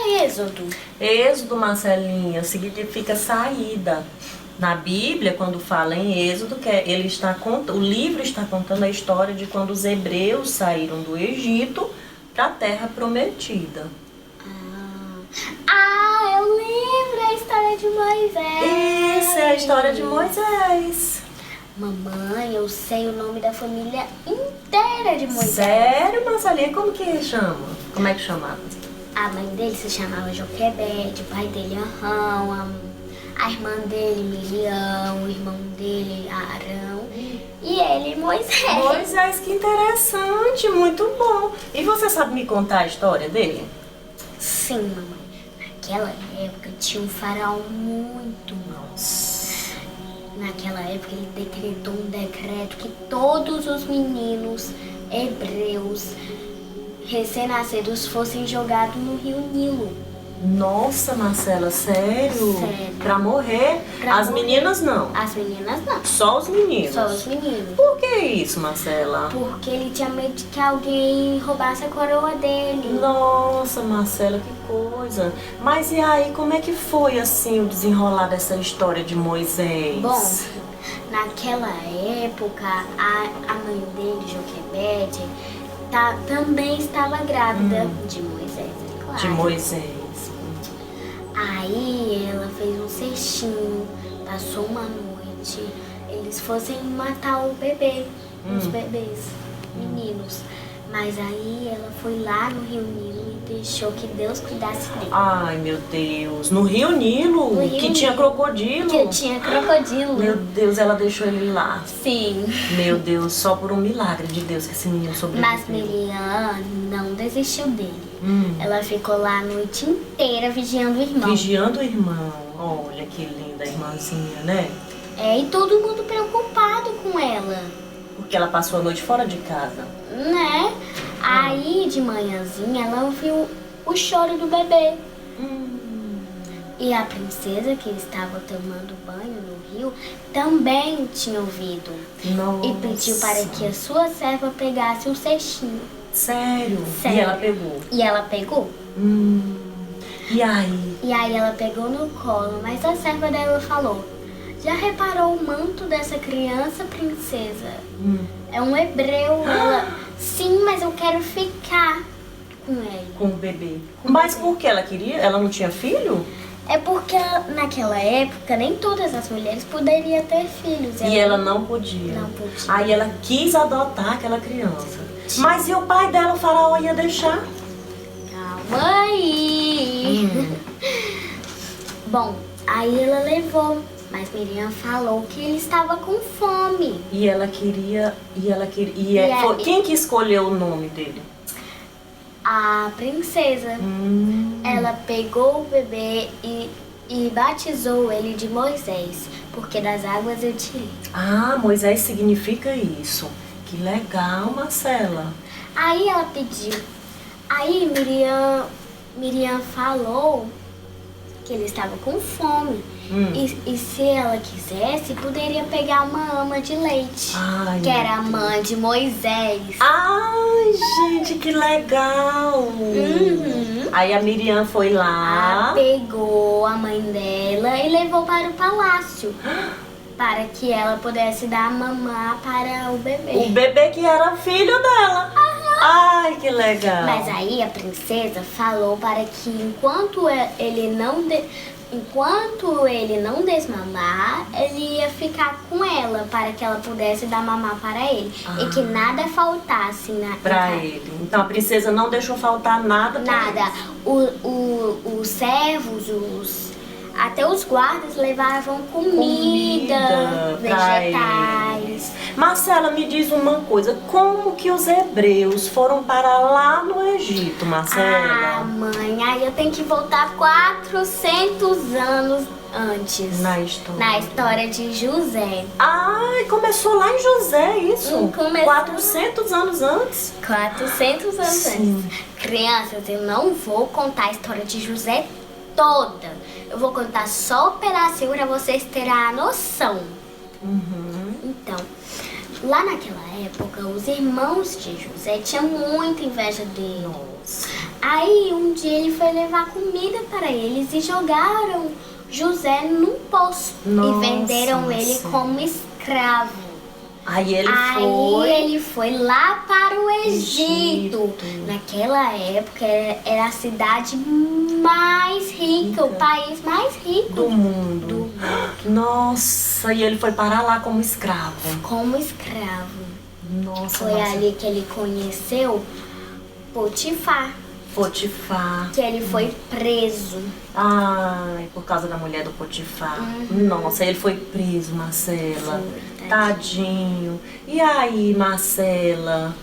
é Êxodo? Êxodo, Marcelinha, significa saída. Na Bíblia, quando fala em Êxodo, o livro está contando a história de quando os hebreus saíram do Egito para a Terra Prometida. Eu lembro a história de Moisés. Isso é a história de Moisés. Mamãe, eu sei o nome da família inteira de Moisés. Sério, Marcelinha? Como que chama? Como é que chamava? A mãe dele se chamava Joquebede, o pai dele Arão, a irmã dele Miriam, o irmão dele Arão e ele Moisés. Moisés, que interessante, muito bom. E você sabe me contar a história dele? Sim, mamãe. Naquela época tinha um faraó muito mau. Naquela época ele decretou um decreto que todos os meninos hebreus recém-nascidos fossem jogados no rio Nilo. Nossa, Marcela, sério? Sério. Pra morrer? As meninas não? As meninas não. Só os meninos? Só os meninos. Por que isso, Marcela? Porque ele tinha medo de que alguém roubasse a coroa dele. Nossa, Marcela, que coisa. Mas e aí, como é que foi assim o desenrolar dessa história de Moisés? Bom, naquela época, a mãe dele, Joquebede, também estava grávida de Moisés, é claro. De Moisés. Aí ela fez um cestinho, passou uma noite, eles fossem matar o bebê, os bebês, meninos. Mas aí ela foi lá no Rio Nilo e deixou que Deus cuidasse dele. Ai, meu Deus. No Rio Nilo? No Rio que tinha Nilo. crocodilo? Que tinha crocodilo. Meu Deus, ela deixou ele lá. Sim. Meu Deus, só por um milagre de Deus que esse menino sobreviveu. Mas Miriam não desistiu dele. Ela ficou lá a noite inteira vigiando o irmão. Vigiando o irmão. Olha que linda a irmãzinha, né? E todo mundo preocupado com ela. Porque ela passou a noite fora de casa. Né? Aí de manhãzinha ela ouviu o choro do bebê. E a princesa que estava tomando banho no rio também tinha ouvido. Nossa. E pediu para que a sua serva pegasse um cestinho. Sério? Sério. E ela pegou? E ela pegou. E aí? E aí ela pegou no colo, mas a serva dela falou: já reparou o manto dessa criança, princesa? É um hebreu. Ela, sim, mas eu quero ficar com ele. Com o bebê. Mas por que ela queria? Ela não tinha filho? É porque naquela época nem todas as mulheres poderiam ter filhos. E ela não podia. Não podia. Aí ela quis adotar aquela criança. Mas e o pai dela, o faraó, ia deixar? Calma aí. Bom, aí ela levou. Mas Miriam falou que ele estava com fome. E ela queria. Quem que escolheu o nome dele? A princesa. Ela pegou o bebê e batizou ele de Moisés, porque das águas eu tirei. Ah, Moisés significa isso. Que legal, Marcela. Aí ela pediu. Aí Miriam falou que ele estava com fome. E se ela quisesse, poderia pegar uma ama de leite. Ai, que era a mãe de Moisés. Ai, gente, que legal. Aí a Miriam foi lá. Pegou a mãe dela e levou para o palácio. Para que ela pudesse dar mamar para o bebê. O bebê que era filho dela. Ai, que legal. Mas aí a princesa falou para que enquanto ele não desmamar, ele ia ficar com ela para que ela pudesse dar mamar para ele. E que nada faltasse pra ele. Então a princesa não deixou faltar nada pra nada. Os servos, até os guardas levavam comida vegetais. Marcela, me diz uma coisa, como que os hebreus foram para lá no Egito, Marcela? Mãe, aí eu tenho que voltar 400 anos antes. Na história. Na história de José. Ai, começou lá em José, isso? Começou 400 anos antes? 400 anos antes. Crianças, eu não vou contar a história de José toda. Eu vou contar só um pedacinho para vocês terem a noção. Então, lá naquela época, os irmãos de José tinham muita inveja dele. Aí um dia ele foi levar comida para eles e jogaram José num poço Nossa, e venderam ele Marcela. como escravo. Aí ele Aí foi. ele foi lá para o Egito. Egito. Naquela época era a cidade mais rica, o país mais rico Do mundo. do mundo, Nossa, e ele foi parar lá como escravo. como escravo. Nossa, Foi Marcela. ali que ele conheceu Potifar, Potifar. que ele foi preso. Ai, por causa da mulher do Potifar. Nossa, ele foi preso, Marcela. Foi, Tadinho. E aí, Marcela?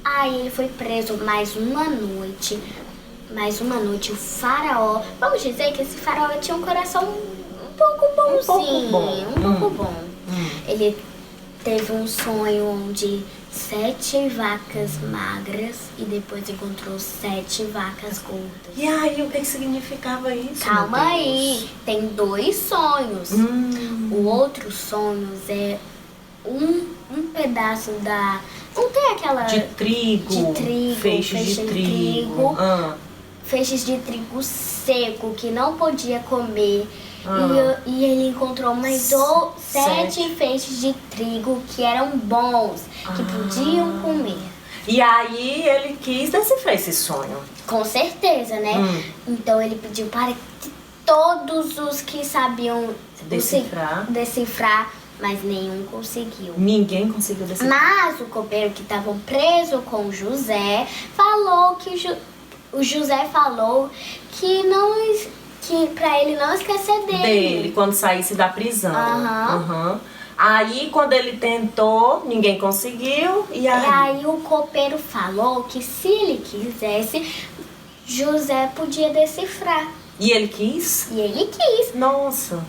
Aí ele foi preso mais uma noite. Mais uma noite o faraó. Vamos dizer que esse faraó tinha um coração um pouco bonzinho. bom. Um pouco bom. Ele teve um sonho onde 7 vacas magras e depois encontrou 7 vacas gordas. E aí, o que significava isso? Calma meu Deus? aí, tem 2 sonhos. O outro sonho é um pedaço da... Não tem aquela... De trigo. De trigo, Feixes de trigo. Feixes de trigo seco que não podia comer. E ele encontrou mais 7 feixes de trigo que eram bons, que podiam comer. E aí, ele quis decifrar esse sonho. Com certeza, né? Então ele pediu para que todos os que sabiam decifrar, mas nenhum conseguiu. Ninguém conseguiu decifrar. Mas o copeiro que estava preso com José falou que o José falou que para ele não esquecer dele. Quando saísse da prisão. Aham. Aí, quando ele tentou, ninguém conseguiu. E E aí? aí o copeiro falou que se ele quisesse, José podia decifrar. E ele quis? E ele quis. Nossa.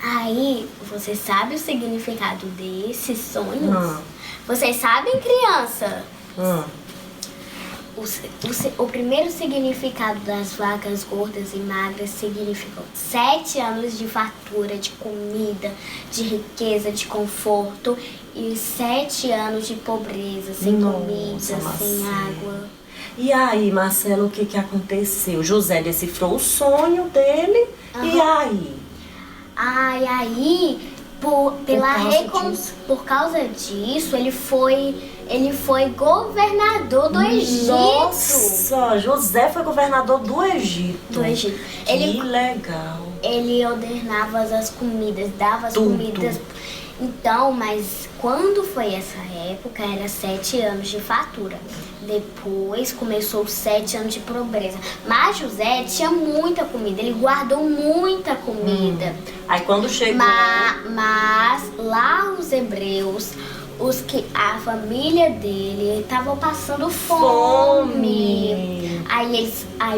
Aí, você sabe o significado desses sonhos? Ah. Vocês sabem, criança? Hum. O primeiro significado das vacas gordas e magras significam 7 anos de fartura, de comida, de riqueza, de conforto e 7 anos de pobreza, sem Nossa, comida, sem Marcela. água. E aí, Marcelo, o que aconteceu? José decifrou o sonho dele. E aí? Ai, aí, por causa disso, ele foi governador do Egito. Nossa, José foi governador do Egito. Do Egito. Que legal. Ele ordenava as comidas, dava as Tudo. comidas. Então, mas quando foi essa época, era 7 anos de fartura. Depois começou 7 anos de pobreza. Mas José tinha muita comida, ele guardou muita comida. Aí quando chegou... Mas lá os hebreus, a família dele estavam passando fome. Aí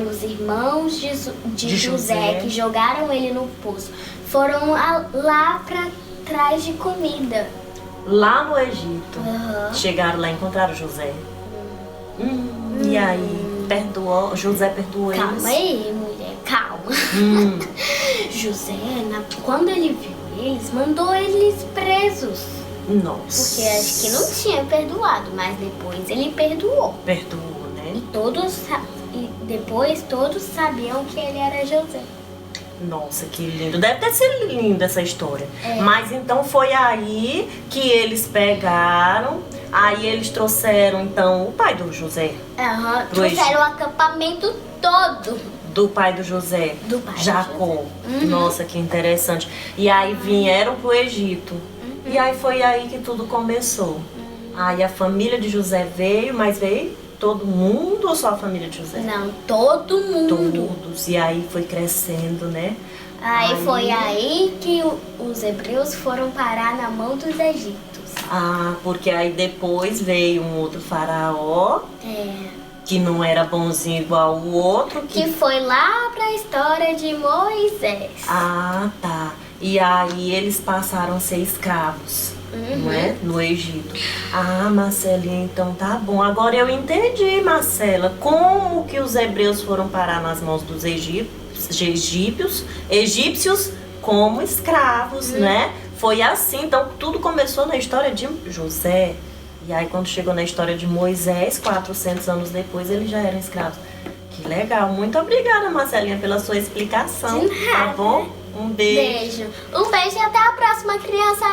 os irmãos de José, que jogaram ele no poço, foram lá para trás de comida. Lá no Egito. Aham. Chegaram lá e encontraram José. E aí, José perdoou eles. Calma aí, mulher, calma. José, quando ele viu eles, mandou eles presos. Nossa. Porque acho que não tinha perdoado, mas depois ele perdoou. Perdoou, né? E depois todos sabiam que ele era José. Nossa, que lindo. Deve ter sido linda essa história. É. Mas então foi aí que eles pegaram, aí eles trouxeram então o pai do José. Aham, Pro Egito. trouxeram o acampamento todo. Do pai do José. Do pai do Jacó. Nossa, que interessante. E aí vieram pro Egito. E aí foi aí que tudo começou. Aí a família de José veio, mas veio todo mundo ou só a família de José? Não, todo mundo. Todos. E aí foi crescendo, né? Aí foi aí que os hebreus foram parar na mão dos egípcios. Ah, porque aí depois veio um outro faraó, que não era bonzinho igual o outro. Que foi lá pra história de Moisés. Ah, tá. E aí eles passaram a ser escravos, não é? No Egito. Ah, Marcelinha, então tá bom. Agora eu entendi, Marcela, como que os hebreus foram parar nas mãos dos egípcios como escravos, né? Foi assim, então tudo começou na história de José. E aí quando chegou na história de Moisés, 400 anos depois, eles já eram escravos. Que legal. Muito obrigada, Marcelinha, pela sua explicação. De nada. Tá bom? Um beijo. Beijo. Um beijo e até a próxima, criança.